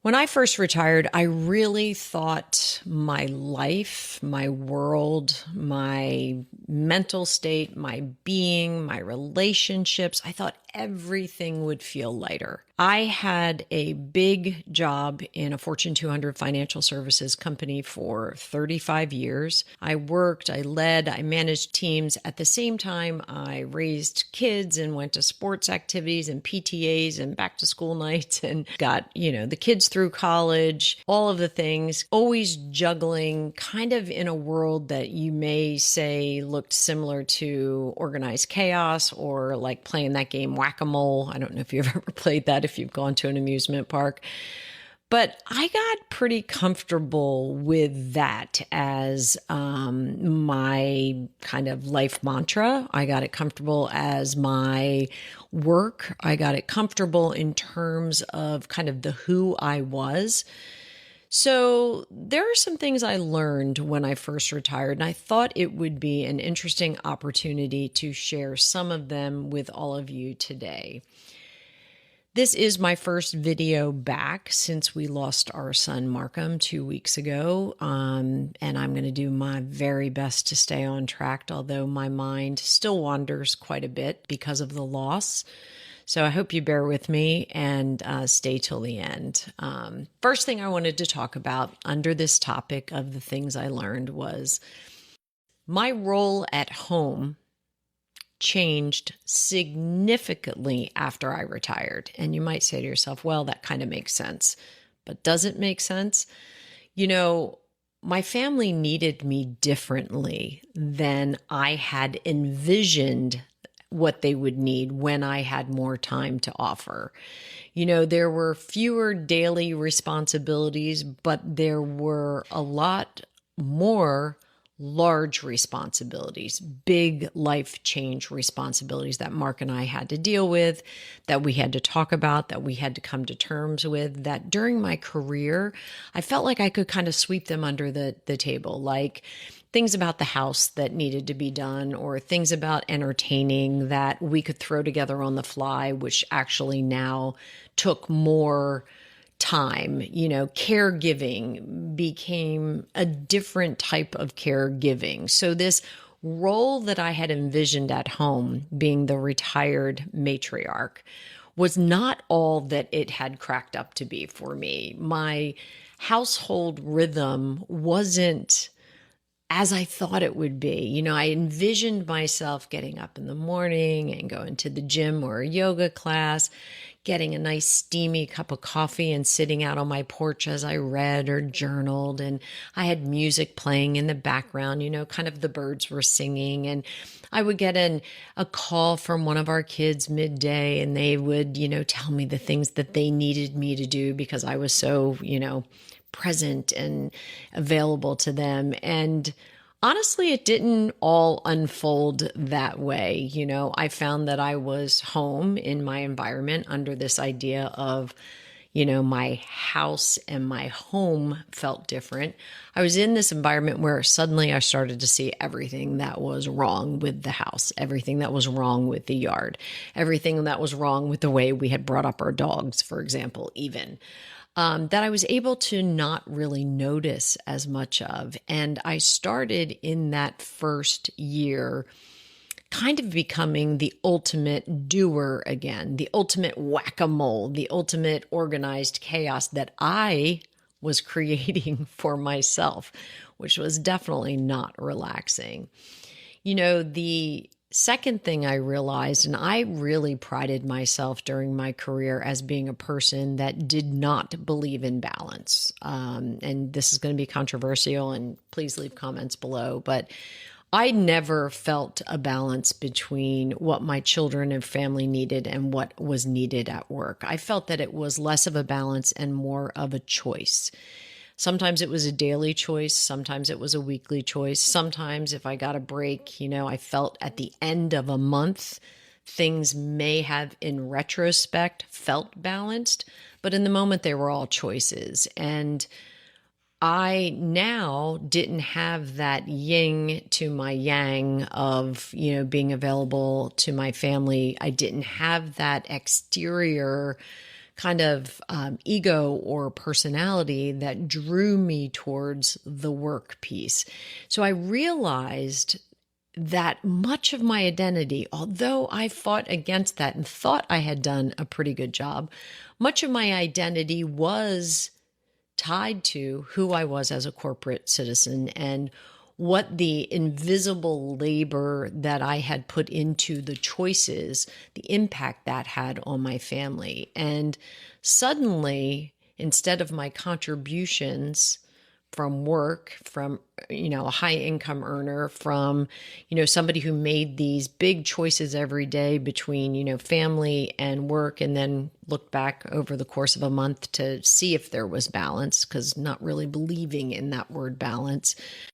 When I first retired, I really thought my life, my world, my mental state, my being, my relationships, I thought everything would feel lighter. I had a big job in a Fortune 200 financial services company for 35 years. I worked, I led, I managed teams. At the same time, I raised kids and went to sports activities and PTAs and back to school nights and got, the kids through college, all of the things, always juggling kind of in a world that you may say looked similar to organized chaos or like playing that game whack-a-mole. I don't know if you've ever played that, if you've gone to an amusement park. But I got pretty comfortable with that as my kind of life mantra. I got it comfortable as my work. I got it comfortable in terms of kind of the who I was. So there are some things I learned when I first retired, and I thought it would be an interesting opportunity to share some of them with all of you today. This is my first video back since we lost our son Markham 2 weeks ago, and I'm going to do my very best to stay on track, although my mind still wanders quite a bit because of the loss. So I hope you bear with me and stay till the end. First thing I wanted to talk about under this topic of the things I learned was my role at home changed significantly after I retired. And you might say to yourself, well, that kind of makes sense. But does it make sense? My family needed me differently than I had envisioned what they would need when I had more time to offer. There were fewer daily responsibilities, but there were a lot more large responsibilities, big life change responsibilities that Mark and I had to deal with, that we had to talk about, that we had to come to terms with, that during my career, I felt like I could kind of sweep them under the table, like things about the house that needed to be done, or things about entertaining that we could throw together on the fly, which actually now took more time. Caregiving became a different type of caregiving. So this role that I had envisioned at home, being the retired matriarch, was not all that it had cracked up to be for me. My household rhythm wasn't as I thought it would be. I envisioned myself getting up in the morning and going to the gym or a yoga class, getting a nice steamy cup of coffee and sitting out on my porch as I read or journaled. And I had music playing in the background, kind of the birds were singing. And I would get a call from one of our kids midday, and they would, tell me the things that they needed me to do because I was so, present and available to them. And honestly, it didn't all unfold that way. I found that I was home in my environment under this idea of, my house and my home felt different. I was in this environment where suddenly I started to see everything that was wrong with the house, everything that was wrong with the yard, everything that was wrong with the way we had brought up our dogs, for example, even. That I was able to not really notice as much of. And I started in that first year kind of becoming the ultimate doer again, the ultimate whack-a-mole, the ultimate organized chaos that I was creating for myself, which was definitely not relaxing. The second thing I realized, and I really prided myself during my career as being a person that did not believe in balance. And this is going to be controversial, and please leave comments below, but I never felt a balance between what my children and family needed and what was needed at work. I felt that it was less of a balance and more of a choice. Sometimes it was a daily choice. Sometimes it was a weekly choice. Sometimes if I got a break, I felt at the end of a month, things may have in retrospect felt balanced, but in the moment they were all choices. And I now didn't have that yin to my yang of, being available to my family. I didn't have that exterior kind of ego or personality that drew me towards the work piece. So I realized that much of my identity, although I fought against that and thought I had done a pretty good job, much of my identity was tied to who I was as a corporate citizen and what the invisible labor that I had put into the choices, the impact that had on my family. And suddenly, instead of my contributions from work, from, a high income earner, from, somebody who made these big choices every day between, family and work, and then looked back over the course of a month to see if there was balance, because not really believing in that word balance.